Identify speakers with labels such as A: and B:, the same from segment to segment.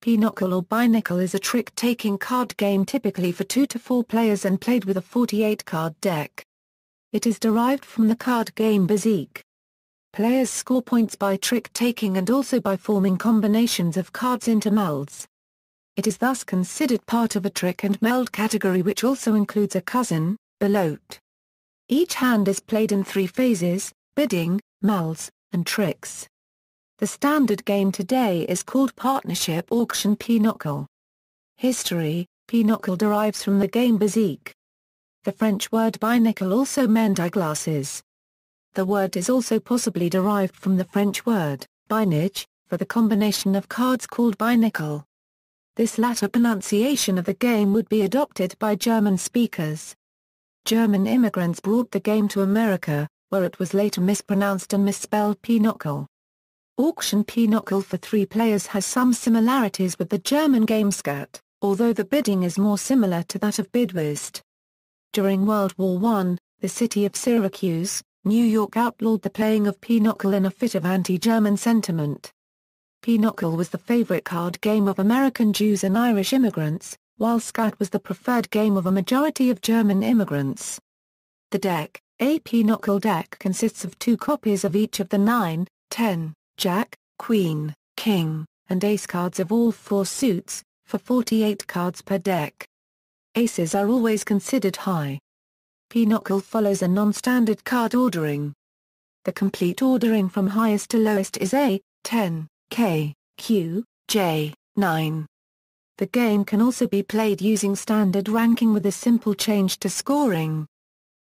A: Pinochle or Binacle is a trick-taking card game typically for 2 to 4 players and played with a 48-card deck. It is derived from the card game Bezique. Players score points by trick-taking and also by forming combinations of cards into melds. It is thus considered part of a trick and meld category, which also includes a cousin, belote. Each hand is played in 3 phases: bidding, melds, and tricks. The standard game today is called Partnership Auction Pinochle. History: Pinochle derives from the game Bezique. The French word binacle also meant eyeglasses. The word is also possibly derived from the French word, binage, for the combination of cards called binacle. This latter pronunciation of the game would be adopted by German speakers. German immigrants brought the game to America, where it was later mispronounced and misspelled Pinochle. Auction Pinochle for 3 players has some similarities with the German game Skat, although the bidding is more similar to that of Bidwist. During World War I, the city of Syracuse, New York outlawed the playing of Pinochle in a fit of anti-German sentiment. Pinochle was the favorite card game of American Jews and Irish immigrants, while Skat was the preferred game of a majority of German immigrants. The deck, a Pinochle deck, consists of 2 copies of each of the 9, 10, Jack, Queen, King, and Ace cards of all 4 suits, for 48 cards per deck. Aces are always considered high. Pinochle follows a non-standard card ordering. The complete ordering from highest to lowest is A, 10, K, Q, J, 9. The game can also be played using standard ranking with a simple change to scoring.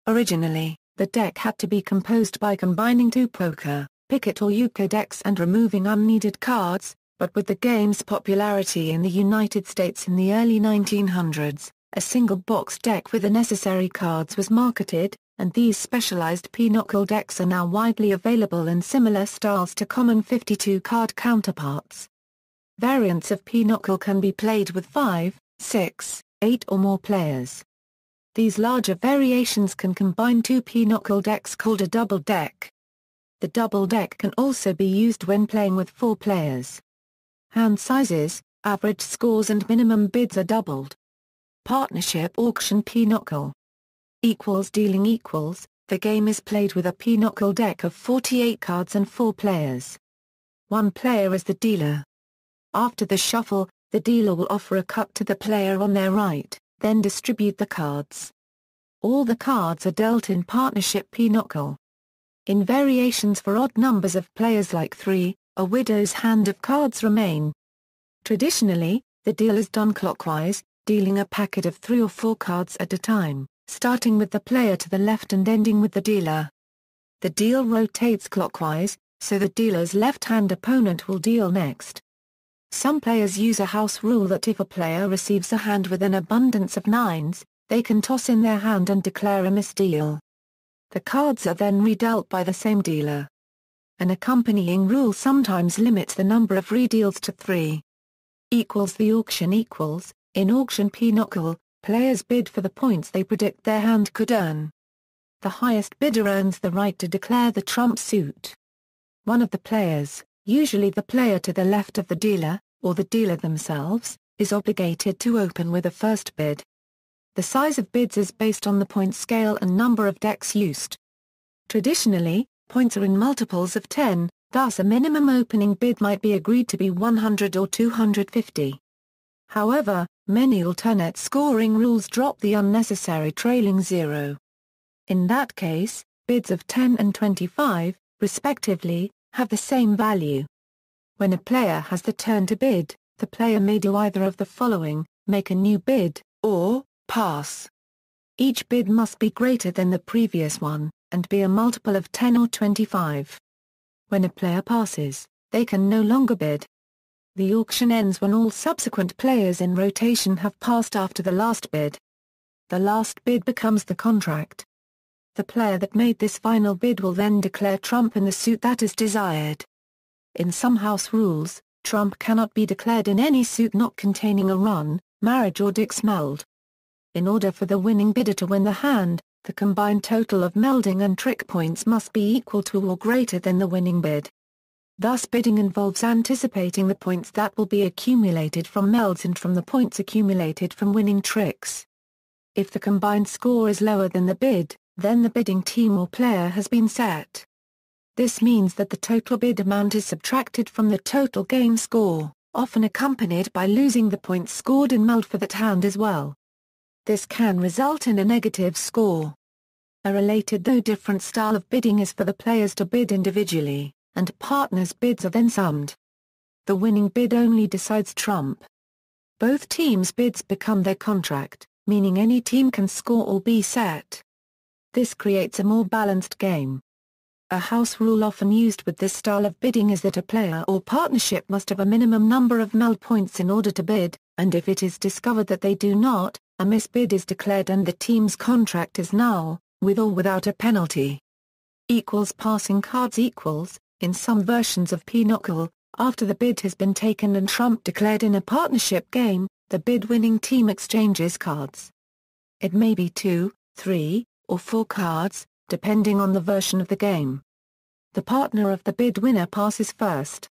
A: Originally, the deck had to be composed by combining 2 poker, picket or euchre decks and removing unneeded cards, but with the game's popularity in the United States in the early 1900s, a single box deck with the necessary cards was marketed, and these specialized Pinochle decks are now widely available in similar styles to common 52-card counterparts. Variants of Pinochle can be played with 5, 6, 8 or more players. These larger variations can combine 2 Pinochle decks called a double deck. The double deck can also be used when playing with 4 players. Hand sizes, average scores and minimum bids are doubled. Partnership Auction Pinochle dealing equals. The game is played with a Pinochle deck of 48 cards and 4 players. 1 player is the dealer. After the shuffle, the dealer will offer a cut to the player on their right, then distribute the cards. All the cards are dealt in Partnership Pinochle. In variations for odd numbers of players like 3, a widow's hand of cards remain. Traditionally, the deal is done clockwise, dealing a packet of 3 or 4 cards at a time, starting with the player to the left and ending with the dealer. The deal rotates clockwise, so the dealer's left-hand opponent will deal next. Some players use a house rule that if a player receives a hand with an abundance of 9s, they can toss in their hand and declare a misdeal. The cards are then redealt by the same dealer. An accompanying rule sometimes limits the number of redeals to 3. The auction equals. In Auction Pinochle, players bid for the points they predict their hand could earn. The highest bidder earns the right to declare the trump suit. One of the players, usually the player to the left of the dealer, or the dealer themselves, is obligated to open with a first bid. The size of bids is based on the point scale and number of decks used. Traditionally, points are in multiples of 10, thus a minimum opening bid might be agreed to be 100 or 250. However, many alternate scoring rules drop the unnecessary trailing 0. In that case, bids of 10 and 25, respectively, have the same value. When a player has the turn to bid, the player may do either of the following: make a new bid, or pass. Each bid must be greater than the previous one, and be a multiple of 10 or 25. When a player passes, they can no longer bid. The auction ends when all subsequent players in rotation have passed after the last bid. The last bid becomes the contract. The player that made this final bid will then declare trump in the suit that is desired. In some house rules, trump cannot be declared in any suit not containing a run, marriage or dix meld. In order for the winning bidder to win the hand, the combined total of melding and trick points must be equal to or greater than the winning bid. Thus bidding involves anticipating the points that will be accumulated from melds and from the points accumulated from winning tricks. If the combined score is lower than the bid, then the bidding team or player has been set. This means that the total bid amount is subtracted from the total game score, often accompanied by losing the points scored in meld for that hand as well. This can result in a negative score. A related though different style of bidding is for the players to bid individually, and partners' bids are then summed. The winning bid only decides trump. Both teams' bids become their contract, meaning any team can score or be set. This creates a more balanced game. A house rule often used with this style of bidding is that a player or partnership must have a minimum number of meld points in order to bid, and if it is discovered that they do not, a misbid is declared and the team's contract is null, with or without a penalty. Passing cards equals, in some versions of Pinochle, after the bid has been taken and trump declared in a partnership game, the bid-winning team exchanges cards. It may be 2, 3, or 4 cards, depending on the version of the game. The partner of the bid winner passes first.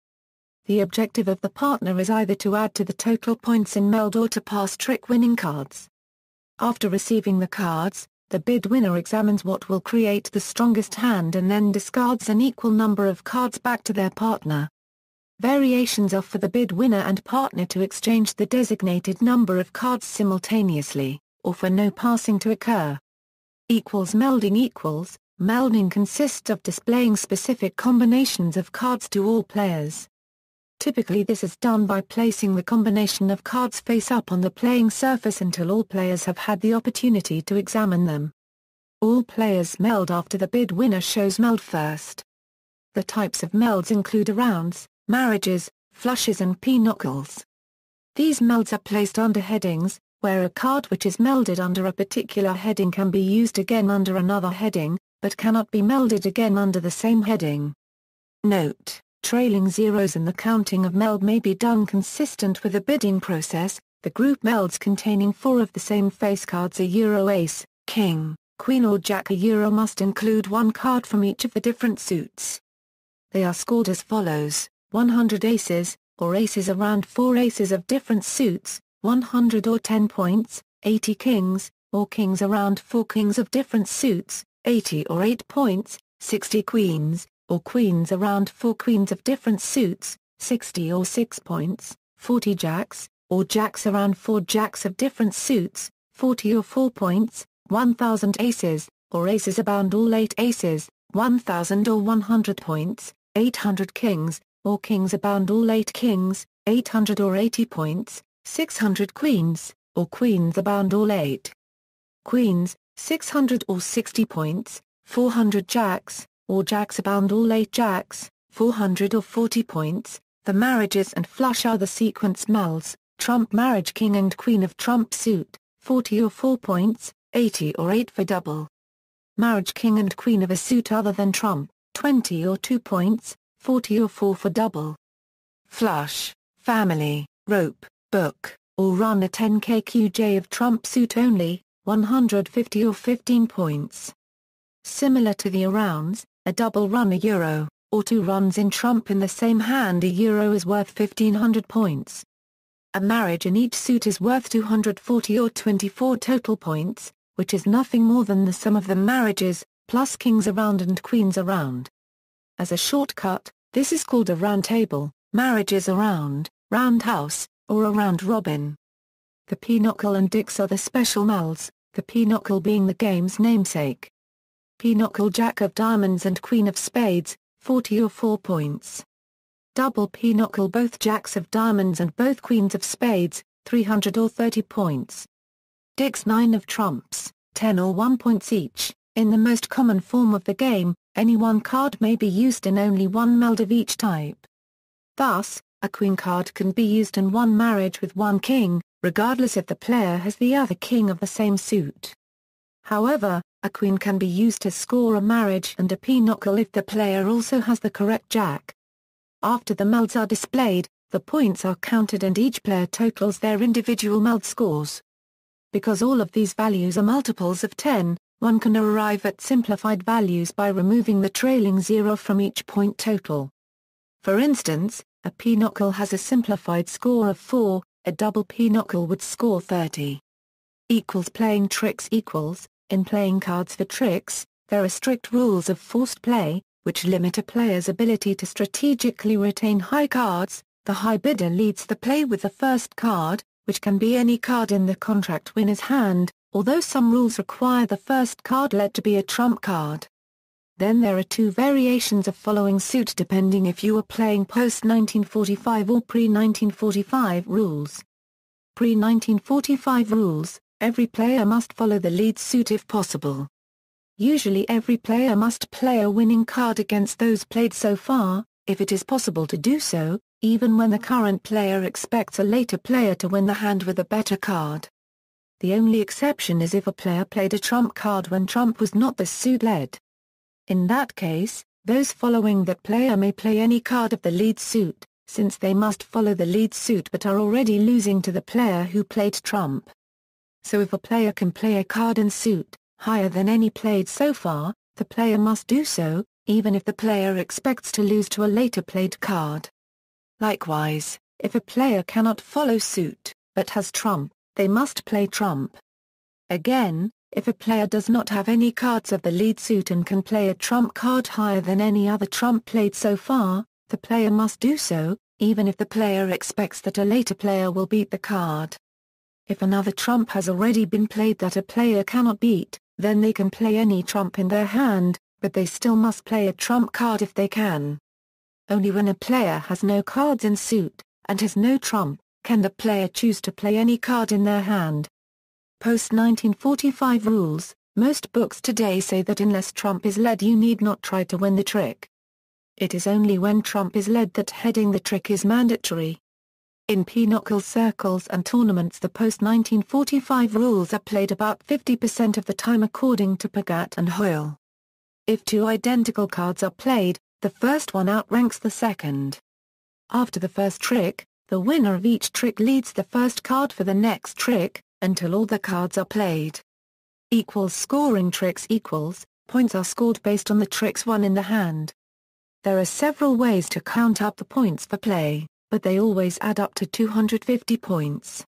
A: The objective of the partner is either to add to the total points in meld or to pass trick-winning cards. After receiving the cards, the bid winner examines what will create the strongest hand and then discards an equal number of cards back to their partner. Variations are for the bid winner and partner to exchange the designated number of cards simultaneously, or for no passing to occur. Melding consists of displaying specific combinations of cards to all players. Typically this is done by placing the combination of cards face up on the playing surface until all players have had the opportunity to examine them. All players meld after the bid winner shows meld first. The types of melds include rounds, marriages, flushes and pinocchles. These melds are placed under headings, where a card which is melded under a particular heading can be used again under another heading, but cannot be melded again under the same heading. Note: trailing zeros in the counting of meld may be done consistent with the bidding process. The group melds containing 4 of the same face cards ace, king, queen or jack must include 1 card from each of the different suits. They are scored as follows: 100 aces, or aces around 4 aces of different suits, 100 or 10 points, 80 kings, or kings around 4 kings of different suits, 80 or 8 points, 60 queens, or queens around 4 queens of different suits, 60 or 6 points, 40 jacks, or jacks around 4 jacks of different suits, 40 or 4 points, 1000 aces, or aces around all 8 aces, 1000 or 100 points, 800 kings, or kings abound all 8 kings, 800 or 80 points, 600 queens, or queens abound all 8 queens, 600 or 60 points, 400 jacks, or jacks abound all 8 jacks, 400 or 40 points. The marriages and flush are the sequence melds: trump, marriage, king and queen of trump suit, 40 or 4 points, 80 or 8 for double. Marriage, king and queen of a suit other than trump, 20 or 2 points, 40 or 4 for double. Flush, family, rope, book, or run a 10 kqj of trump suit only, 150 or 15 points. Similar to the rounds, a double run €, or 2 runs in trump in the same hand €, is worth 1500 points. A marriage in each suit is worth 240 or 24 total points, which is nothing more than the sum of the marriages, plus kings around and queens around. As a shortcut, this is called a round table, marriages around, roundhouse, or a round robin. The Pinochle and Dix are the special melds, the Pinochle being the game's namesake. Pinochle, jack of diamonds and queen of spades, 40 or 4 points. Double Pinochle, both jacks of diamonds and both queens of spades, 300 or 30 points. Dix, 9 of trumps, 10 or 1 points each. In the most common form of the game, any one card may be used in only one meld of each type. Thus, a queen card can be used in one marriage with one king, regardless if the player has the other king of the same suit. However, a queen can be used to score a marriage and a Pinochle if the player also has the correct jack. After the melds are displayed, the points are counted and each player totals their individual meld scores. Because all of these values are multiples of 10, one can arrive at simplified values by removing the trailing zero from each point total. For instance, a Pinochle has a simplified score of 4, a double Pinochle would score 30. Playing tricks. In playing cards for tricks, there are strict rules of forced play, which limit a player's ability to strategically retain high cards. The high bidder leads the play with the first card, which can be any card in the contract winner's hand, although some rules require the first card led to be a trump card. Then there are two variations of following suit depending if you are playing post-1945 or pre-1945 rules. Pre-1945 rules: every player must follow the lead suit if possible. Usually every player must play a winning card against those played so far, if it is possible to do so, even when the current player expects a later player to win the hand with a better card. The only exception is if a player played a trump card when trump was not the suit led. In that case, those following that player may play any card of the lead suit, since they must follow the lead suit but are already losing to the player who played trump. So if a player can play a card in suit higher than any played so far, the player must do so, even if the player expects to lose to a later played card. Likewise, if a player cannot follow suit, but has trump, they must play trump. Again, if a player does not have any cards of the lead suit and can play a trump card higher than any other trump played so far, the player must do so, even if the player expects that a later player will beat the card. If another trump has already been played that a player cannot beat, then they can play any trump in their hand, but they still must play a trump card if they can. Only when a player has no cards in suit, and has no trump, can the player choose to play any card in their hand. Post-1945 rules: most books today say that unless trump is led you need not try to win the trick. It is only when trump is led that heading the trick is mandatory. In Pinochle circles and tournaments the post-1945 rules are played about 50% of the time according to Pagat and ALll. If two identical cards are played, the first one outranks the second. After the first trick, the winner of each trick leads the first card for the next trick, until all the cards are played. Scoring tricks: points are scored based on the tricks won in the hand. There are several ways to count up the points for play, but they always add up to 250 points.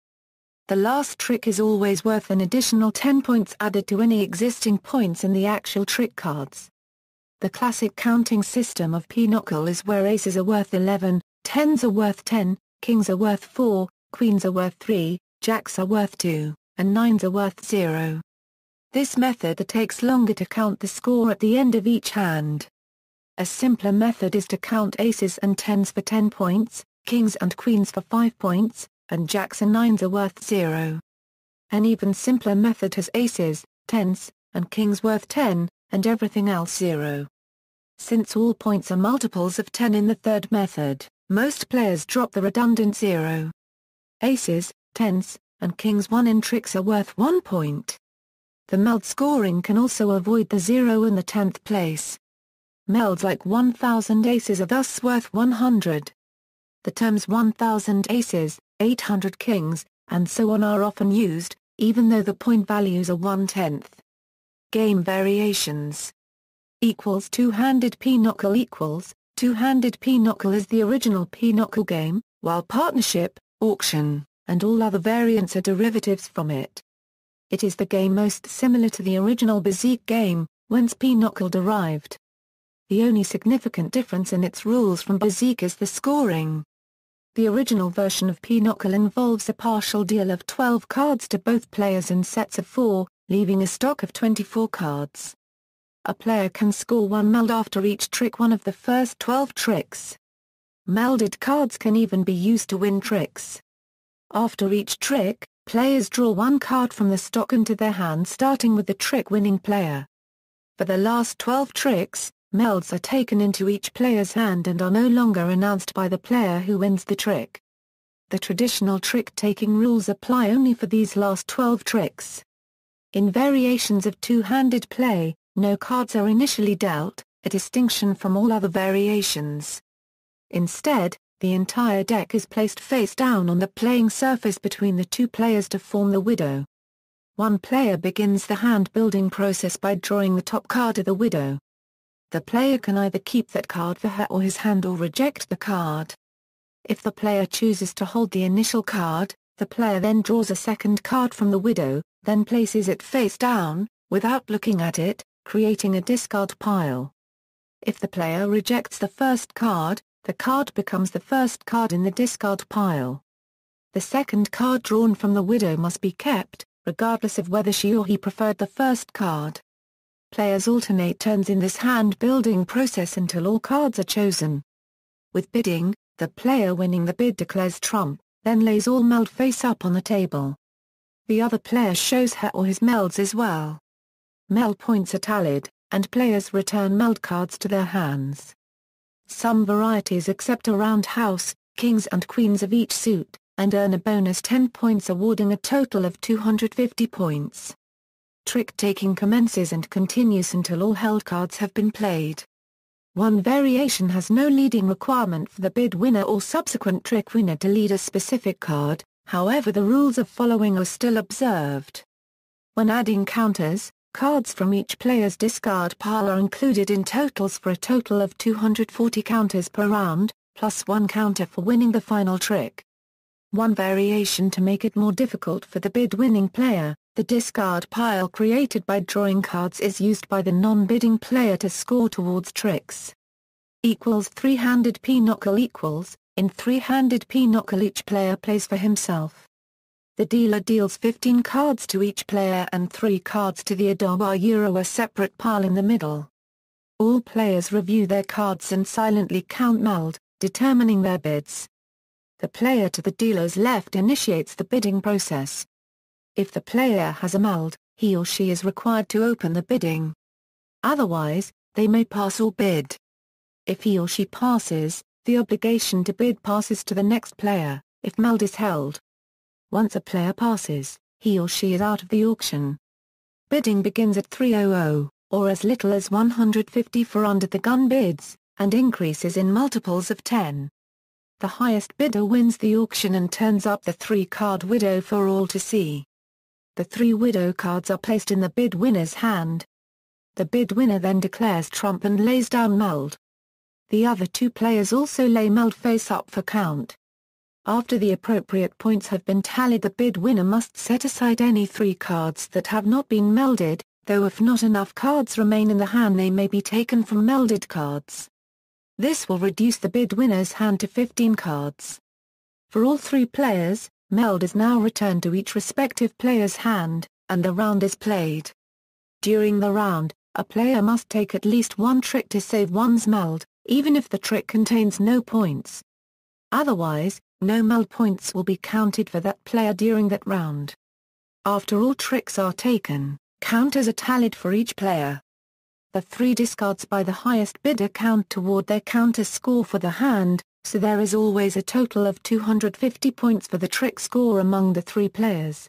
A: The last trick is always worth an additional 10 points added to any existing points in the actual trick cards. The classic counting system of Pinochle is where aces are worth 11, tens are worth 10, kings are worth 4, queens are worth 3, jacks are worth 2, and nines are worth 0. This method takes longer to count the score at the end of each hand. A simpler method is to count aces and tens for 10 points, kings and queens for 5 points, and jacks and nines are worth 0. An even simpler method has aces, tens, and kings worth 10, and everything else 0. Since all points are multiples of 10 in the third method, most players drop the redundant 0. Aces, tens, and kings won in tricks are worth 1 point. The meld scoring can also avoid the 0 in the 10th place. Melds like 1,000 aces are thus worth 100. The terms 1,000 aces, 800 kings, and so on are often used, even though the point values are 1/10. Game variations. Two-handed Pinochle. Two-handed Pinochle is the original Pinochle game, while partnership, auction, and all other variants are derivatives from it. It is the game most similar to the original Bezique game, whence Pinochle derived. The only significant difference in its rules from Bezique is the scoring. The original version of Pinochle involves a partial deal of 12 cards to both players in sets of 4, leaving a stock of 24 cards. A player can score 1 meld after each trick one of the first 12 tricks. Melded cards can even be used to win tricks. After each trick, players draw 1 card from the stock into their hand starting with the trick-winning player. For the last 12 tricks, melds are taken into each player's hand and are no longer announced by the player who wins the trick. The traditional trick-taking rules apply only for these last 12 tricks. In variations of two-handed play, no cards are initially dealt, a distinction from all other variations. Instead, the entire deck is placed face down on the playing surface between the two players to form the widow. One player begins the hand-building process by drawing the top card of the widow. the player can either keep that card for her or his hand or reject the card. If the player chooses to hold the initial card, the player then draws a second card from the widow, then places it face down, without looking at it, creating a discard pile. If the player rejects the first card, the card becomes the first card in the discard pile. The second card drawn from the widow must be kept, regardless of whether she or he preferred the first card. Players alternate turns in this hand-building process until all cards are chosen. With bidding, the player winning the bid declares trump, then lays all meld face-up on the table. The other player shows her or his melds as well. Meld points are tallied, and players return meld cards to their hands. Some varieties accept a roundhouse, kings and queens of each suit, and earn a bonus 10 points, awarding a total of 250 points. Trick-taking commences and continues until all held cards have been played. One variation has no leading requirement for the bid winner or subsequent trick winner to lead a specific card, however the rules of following are still observed. When adding counters, cards from each player's discard pile are included in totals for a total of 240 counters per round, plus one counter for winning the final trick. One variation to make it more difficult for the bid-winning player, the discard pile created by drawing cards is used by the non-bidding player to score towards tricks. Three-handed Pinochle. In three-handed Pinochle each player plays for himself. The dealer deals 15 cards to each player and 3 cards to the ALll, a separate pile in the middle. All players review their cards and silently count meld, determining their bids. The player to the dealer's left initiates the bidding process. If the player has a meld, he or she is required to open the bidding. Otherwise, they may pass or bid. If he or she passes, the obligation to bid passes to the next player, if meld is held. Once a player passes, he or she is out of the auction. Bidding begins at 300, or as little as 150 for under-the-gun bids, and increases in multiples of 10. The highest bidder wins the auction and turns up the 3-card widow for all to see. The 3 widow cards are placed in the bid winner's hand. The bid winner then declares trump and lays down meld. The other 2 players also lay meld face up for count. After the appropriate points have been tallied, the bid winner must set aside any 3 cards that have not been melded, though if not enough cards remain in the hand they may be taken from melded cards. This will reduce the bid winner's hand to 15 cards. For all 3 players, meld is now returned to each respective player's hand, and the round is played. During the round, a player must take at least one trick to save one's meld, even if the trick contains no points. Otherwise, no meld points will be counted for that player during that round. After all tricks are taken, counters are tallied for each player. The 3 discards by the highest bidder count toward their counter score for the hand, so there is always a total of 250 points for the trick score among the 3 players.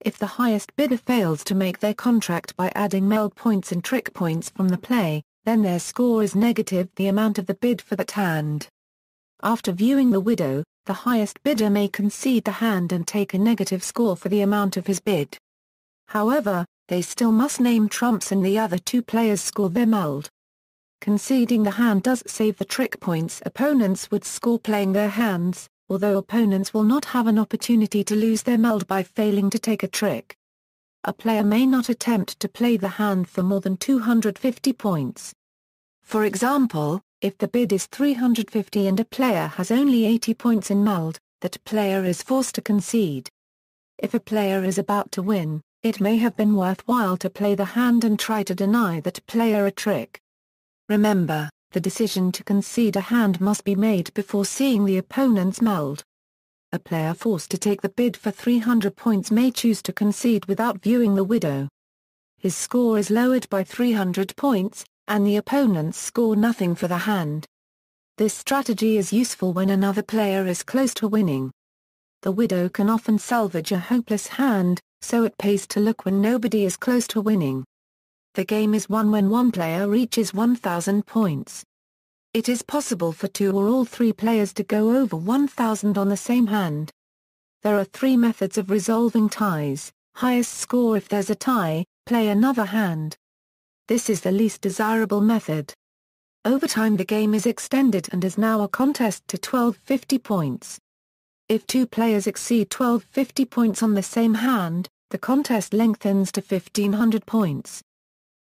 A: If the highest bidder fails to make their contract by adding meld points and trick points from the play, then their score is negative the amount of the bid for that hand. After viewing the widow, the highest bidder may concede the hand and take a negative score for the amount of his bid. However, they still must name trumps and the other 2 players score their meld. Conceding the hand does save the trick points opponents would score playing their hands, although opponents will not have an opportunity to lose their meld by failing to take a trick. A player may not attempt to play the hand for more than 250 points. For example, if the bid is 350 and a player has only 80 points in meld, that player is forced to concede. If a player is about to win, it may have been worthwhile to play the hand and try to deny that player a trick. Remember, the decision to concede a hand must be made before seeing the opponent's meld. A player forced to take the bid for 300 points may choose to concede without viewing the widow. His score is lowered by 300 points, and the opponents score nothing for the hand. This strategy is useful when another player is close to winning. The widow can often salvage a hopeless hand, so it pays to look when nobody is close to winning. The game is won when one player reaches 1,000 points. It is possible for 2 or all 3 players to go over 1,000 on the same hand. There are 3 methods of resolving ties: highest score if there's a tie, play another hand. This is the least desirable method, Over time the game is extended and is now a contest to 1250 points. If two players exceed 1250 points on the same hand, the contest lengthens to 1500 points.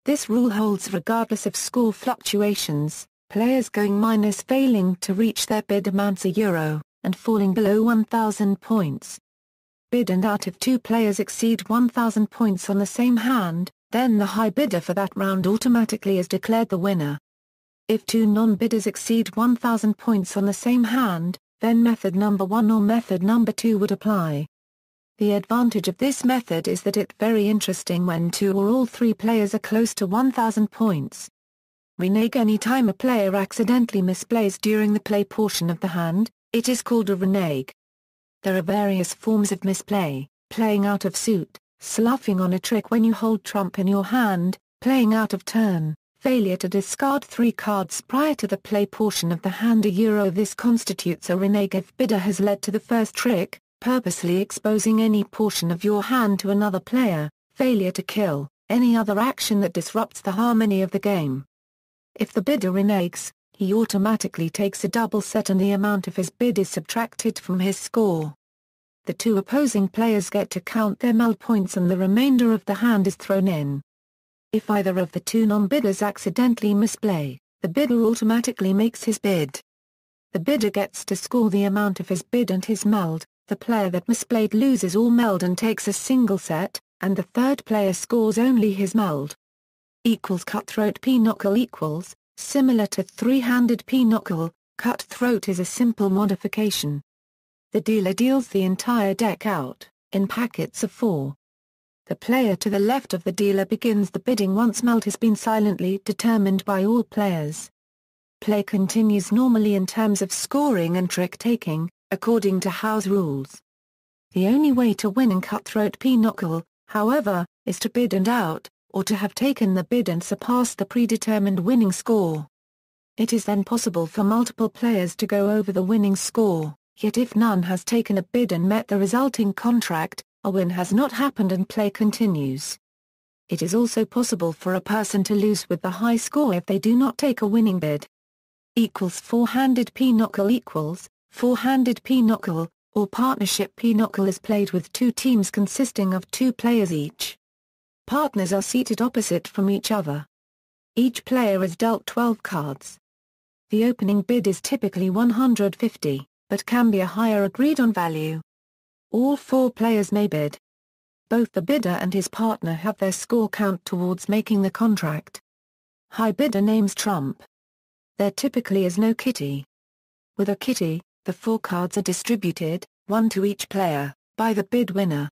A: This rule holds regardless of score fluctuations, players going minus failing to reach their bid amounts €1, and falling below 1000 points. Bid and out. If two players exceed 1000 points on the same hand, then the high bidder for that round automatically is declared the winner. If two non-bidders exceed 1000 points on the same hand, then method number 1 or method number 2 would apply. The advantage of this method is that it's very interesting when two or all three players are close to 1000 points. Renege. Any time a player accidentally misplays during the play portion of the hand, it is called a renege. There are various forms of misplay: playing out of suit, sloughing on a trick when you hold trump in your hand, playing out of turn, failure to discard 3 cards prior to the play portion of the hand €. This constitutes a renege if bidder has led to the first trick, purposely exposing any portion of your hand to another player, failure to kill, any other action that disrupts the harmony of the game. If the bidder reneges, he automatically takes a double set and the amount of his bid is subtracted from his score. The two opposing players get to count their meld points and the remainder of the hand is thrown in. If either of the two non-bidders accidentally misplay, the bidder automatically makes his bid. The bidder gets to score the amount of his bid and his meld. The player that misplayed loses all meld and takes a single set, and the third player scores only his meld. Cutthroat Pinochle. Similar to three-handed Pinochle, Cutthroat is a simple modification. The dealer deals the entire deck out, in packets of 4. The player to the left of the dealer begins the bidding once meld has been silently determined by all players. Play continues normally in terms of scoring and trick-taking, according to house rules. The only way to win in Cutthroat Pinochle, however, is to bid and out, or to have taken the bid and surpassed the predetermined winning score. It is then possible for multiple players to go over the winning score, yet if none has taken a bid and met the resulting contract, a win has not happened and play continues. It is also possible for a person to lose with the high score if they do not take a winning bid. Four-handed Pinochle. Four-handed Pinochle, or partnership Pinochle, is played with two teams consisting of 2 players each. Partners are seated opposite from each other. Each player is dealt 12 cards. The opening bid is typically 150, but can be a higher agreed-on value. All 4 players may bid. Both the bidder and his partner have their score count towards making the contract. High bidder names trump. There typically is no kitty. With a kitty, the 4 cards are distributed, 1 to each player, by the bid winner.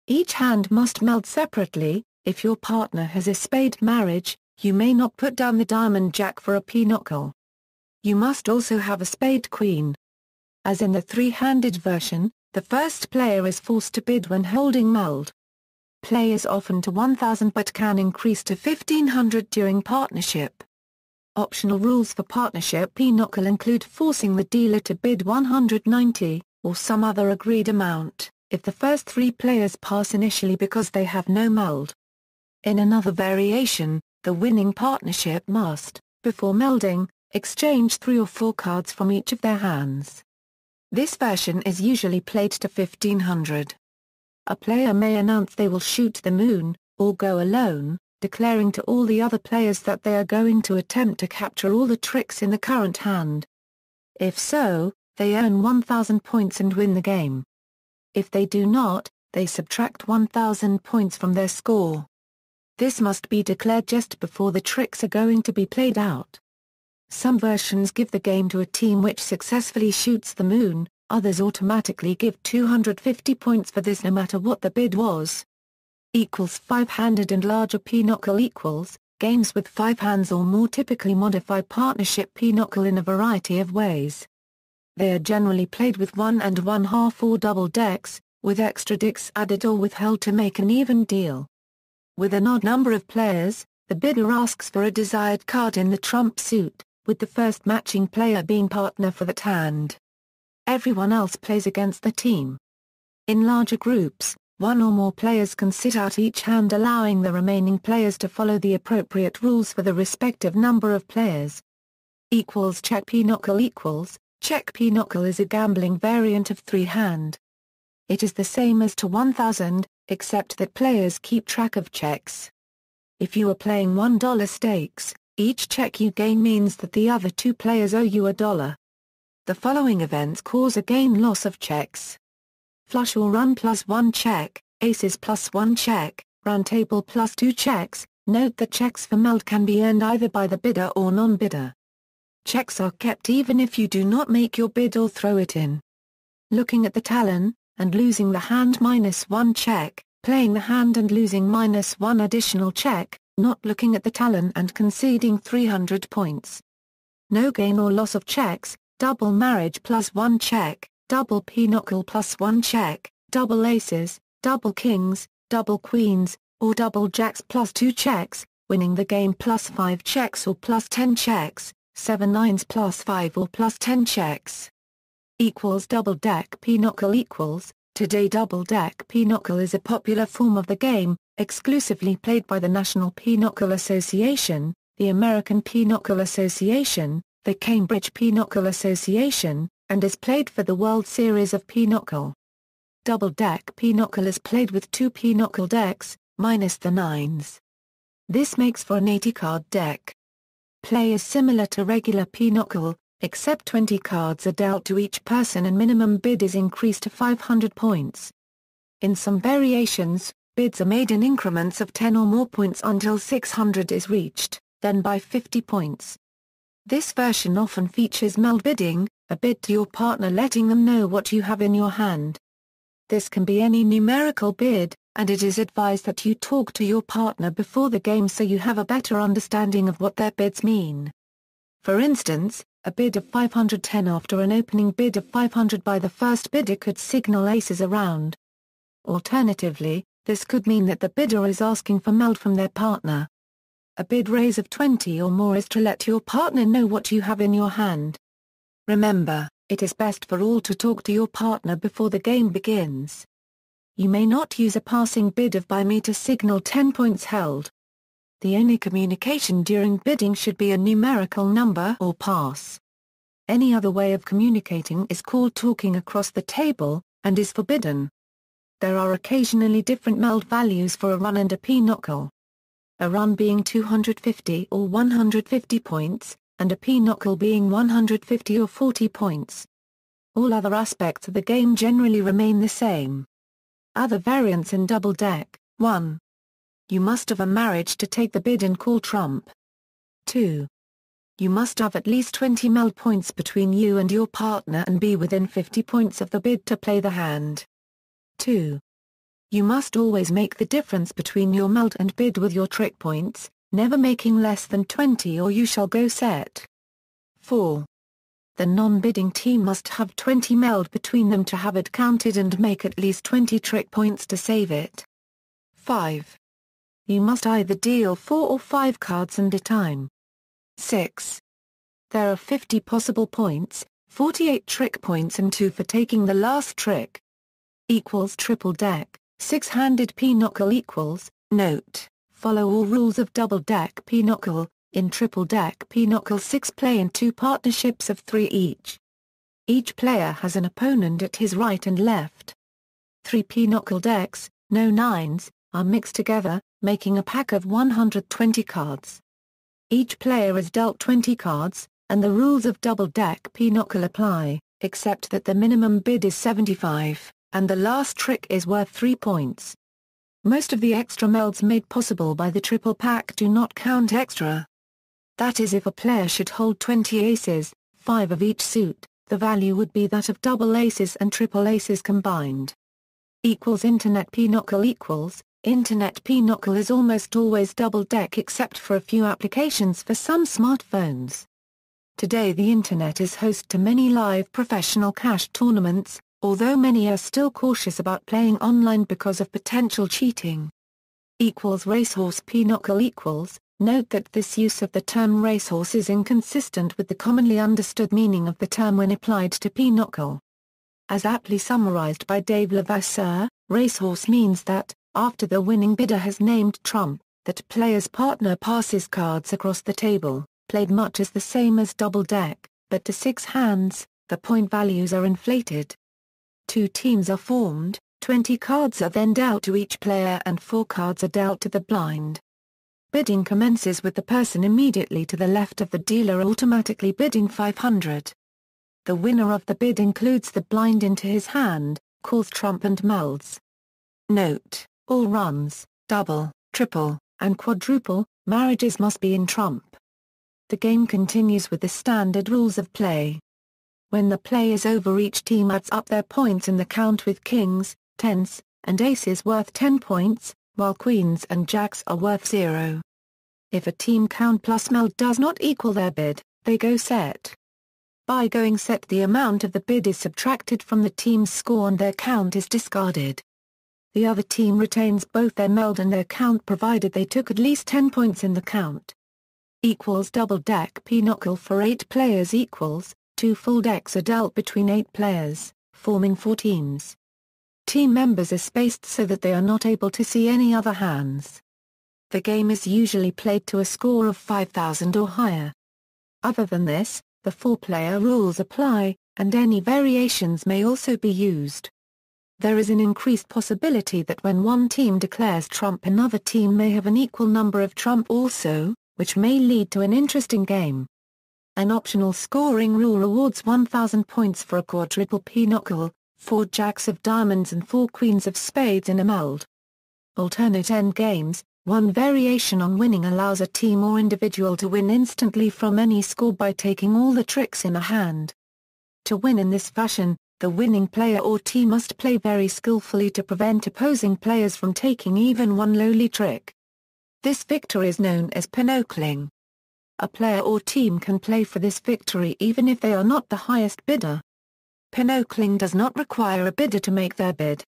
A: Each hand must meld separately. If your partner has a spade marriage, you may not put down the diamond jack for a Pinochle. You must also have a spade queen. As in the three-handed version, the first player is forced to bid when holding meld. Play is often to 1000 but can increase to 1500 during partnership. Optional rules for partnership Pinochle include forcing the dealer to bid 190, or some other agreed amount, if the first 3 players pass initially because they have no meld. In another variation, the winning partnership must, before melding, exchange 3 or 4 cards from each of their hands. This version is usually played to 1500. A player may announce they will shoot the moon, or go alone, declaring to all the other players that they are going to attempt to capture all the tricks in the current hand. If so, they earn 1000 points and win the game. If they do not, they subtract 1000 points from their score. This must be declared just before the tricks are going to be played out. Some versions give the game to a team which successfully shoots the moon, others automatically give 250 points for this no matter what the bid was. Five-handed and larger Pinochle. Games with 5 hands or more typically modify partnership Pinochle in a variety of ways. They are generally played with 1 1/2 or double decks, with extra decks added or withheld to make an even deal. With an odd number of players, the bidder asks for a desired card in the trump suit, with the first matching player being partner for that hand. Everyone else plays against the team. In larger groups, 1 or more players can sit out each hand, allowing the remaining players to follow the appropriate rules for the respective number of players. Equals check Pinochle equals, check Pinochle is a gambling variant of three-hand. It is the same as to 1000, except that players keep track of checks. If you are playing $1 stakes, each check you gain means that the other two players owe you $1. The following events cause a gain-loss of checks: flush or run plus 1 check, aces plus 1 check, round table plus 2 checks. Note that checks for meld can be earned either by the bidder or non-bidder. Checks are kept even if you do not make your bid or throw it in. Looking at the talon, and losing the hand -1 check, playing the hand and losing -1 additional check, not looking at the talon and conceding 300 points. No gain or loss of checks, double marriage plus 1 check, double Pinochle plus 1 check, double aces, double kings, double queens, or double jacks plus 2 checks, winning the game plus 5 checks or plus 10 checks, 7 nines plus 5 or plus 10 checks. Equals double deck Pinochle equals, today double deck Pinochle is a popular form of the game, exclusively played by the National Pinochle Association, the American Pinochle Association, the Cambridge Pinochle Association, and is played for the World Series of Pinochle. Double deck Pinochle is played with 2 Pinochle decks, minus the nines. This makes for an 80-card deck. Play is similar to regular Pinochle, except 20 cards are dealt to each person and minimum bid is increased to 500 points. In some variations, bids are made in increments of 10 or more points until 600 is reached, then by 50 points. This version often features meld bidding, a bid to your partner letting them know what you have in your hand. This can be any numerical bid, and it is advised that you talk to your partner before the game so you have a better understanding of what their bids mean. For instance, a bid of 510 after an opening bid of 500 by the first bidder could signal aces around. Alternatively, this could mean that the bidder is asking for meld from their partner. A bid raise of 20 or more is to let your partner know what you have in your hand. Remember, it is best for all to talk to your partner before the game begins. You may not use a passing bid of "buy me" to signal 10 points held. The only communication during bidding should be a numerical number or pass. Any other way of communicating is called talking across the table, and is forbidden. There are occasionally different meld values for a run and a Pinochle. A run being 250 or 150 points, and a Pinochle being 150 or 40 points. All other aspects of the game generally remain the same. Other variants in double deck: 1. You must have a marriage to take the bid and call trump. 2. You must have at least 20 meld points between you and your partner and be within 50 points of the bid to play the hand. 2. You must always make the difference between your meld and bid with your trick points, never making less than 20 or you shall go set. 4. The non-bidding team must have 20 meld between them to have it counted and make at least 20 trick points to save it. 5. You must either deal 4 or 5 cards and a time. 6. There are 50 possible points, 48 trick points and 2 for taking the last trick. Equals triple deck, 6-handed Pinochle equals, note, follow all rules of double deck Pinochle. In triple deck Pinochle 6 play in 2 partnerships of 3 each. Each player has an opponent at his right and left. 3 Pinochle decks, no nines, are mixed together, making a pack of 120 cards. Each player is dealt 20 cards, and the rules of double deck Pinochle apply, except that the minimum bid is 75, and the last trick is worth 3 points. Most of the extra melds made possible by the triple pack do not count extra. That is, if a player should hold 20 aces, 5 of each suit, the value would be that of double aces and triple aces combined. Equals Internet Pinochle equals, Internet Pinochle is almost always double deck except for a few applications for some smartphones. Today the Internet is host to many live professional cash tournaments, although many are still cautious about playing online because of potential cheating. Equals Racehorse Pinochle equals, note that this use of the term racehorse is inconsistent with the commonly understood meaning of the term when applied to Pinochle. As aptly summarized by Dave Levasseur, racehorse means that, after the winning bidder has named trump, that player's partner passes cards across the table, played much is the same as double deck, but to 6 hands, the point values are inflated. 2 teams are formed, 20 cards are then dealt to each player and 4 cards are dealt to the blind. Bidding commences with the person immediately to the left of the dealer automatically bidding 500. The winner of the bid includes the blind into his hand, calls trump and melds. Note: all runs, double, triple, and quadruple, marriages must be in trump. The game continues with the standard rules of play. When the play is over, each team adds up their points in the count with kings, tens, and aces worth 10 points, while queens and jacks are worth 0. If a team count plus meld does not equal their bid, they go set. By going set, the amount of the bid is subtracted from the team's score and their count is discarded. The other team retains both their meld and their count provided they took at least 10 points in the count. Equals double deck Pinochle for 8 players equals, 2 full decks are dealt between 8 players, forming 4 teams. Team members are spaced so that they are not able to see any other hands. The game is usually played to a score of 5,000 or higher. Other than this, the 4-player rules apply, and any variations may also be used. There is an increased possibility that when one team declares trump, another team may have an equal number of trump also, which may lead to an interesting game. An optional scoring rule awards 1,000 points for a quadruple Pinochle, 4 jacks of diamonds and 4 queens of spades in a meld. Alternate end games: one variation on winning allows a team or individual to win instantly from any score by taking all the tricks in a hand. To win in this fashion, the winning player or team must play very skillfully to prevent opposing players from taking even one lowly trick. This victory is known as Pinochling. A player or team can play for this victory even if they are not the highest bidder. Pinochling does not require a bidder to make their bid.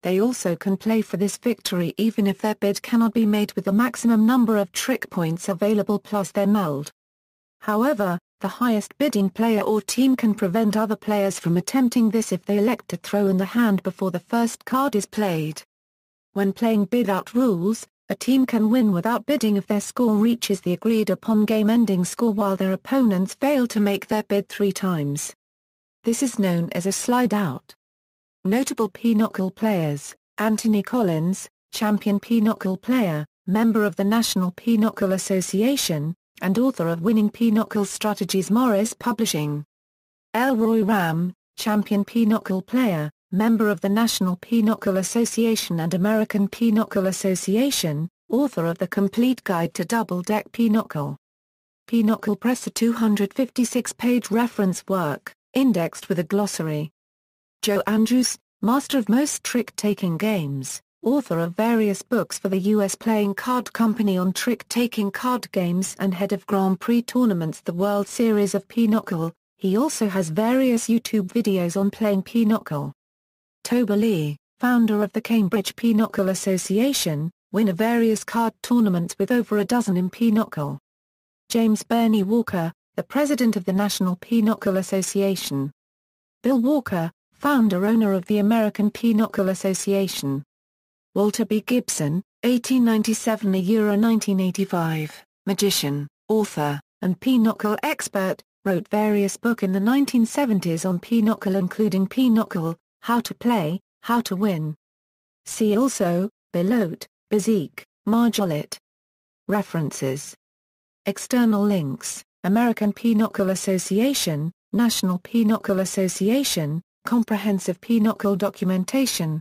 A: They also can play for this victory even if their bid cannot be made with the maximum number of trick points available plus their meld. However, the highest bidding player or team can prevent other players from attempting this if they elect to throw in the hand before the first card is played. When playing bid-out rules, a team can win without bidding if their score reaches the agreed-upon game-ending score while their opponents fail to make their bid 3 times. This is known as a slide-out. Notable Pinochle players: Anthony Collins, champion Pinochle player, member of the National Pinochle Association, and author of Winning Pinochle Strategies, Morris Publishing. Elroy Ram, champion Pinochle player, member of the National Pinochle Association and American Pinochle Association, author of The Complete Guide to Double-Deck Pinochle. Pinochle Press, a 256-page reference work, indexed with a glossary. Joe Andrews, master of most trick-taking games, author of various books for the U.S. Playing Card Company on trick-taking card games and head of Grand Prix tournaments, the World Series of Pinochle. He also has various YouTube videos on playing Pinochle. Toba Lee, founder of the Cambridge Pinochle Association, winner various card tournaments with over a dozen in Pinochle. James Bernie Walker, the president of the National Pinochle Association. Bill Walker, founder-owner of the American Pinochle Association. Walter B. Gibson, 1897–1985, magician, author, and Pinochle expert, wrote various books in the 1970s on Pinochle including Pinochle, How to Play, How to Win. See also, Belote, Bezique, Marjolit. References. External links: American Pinochle Association, National Pinochle Association, Comprehensive Pinochle Documentation.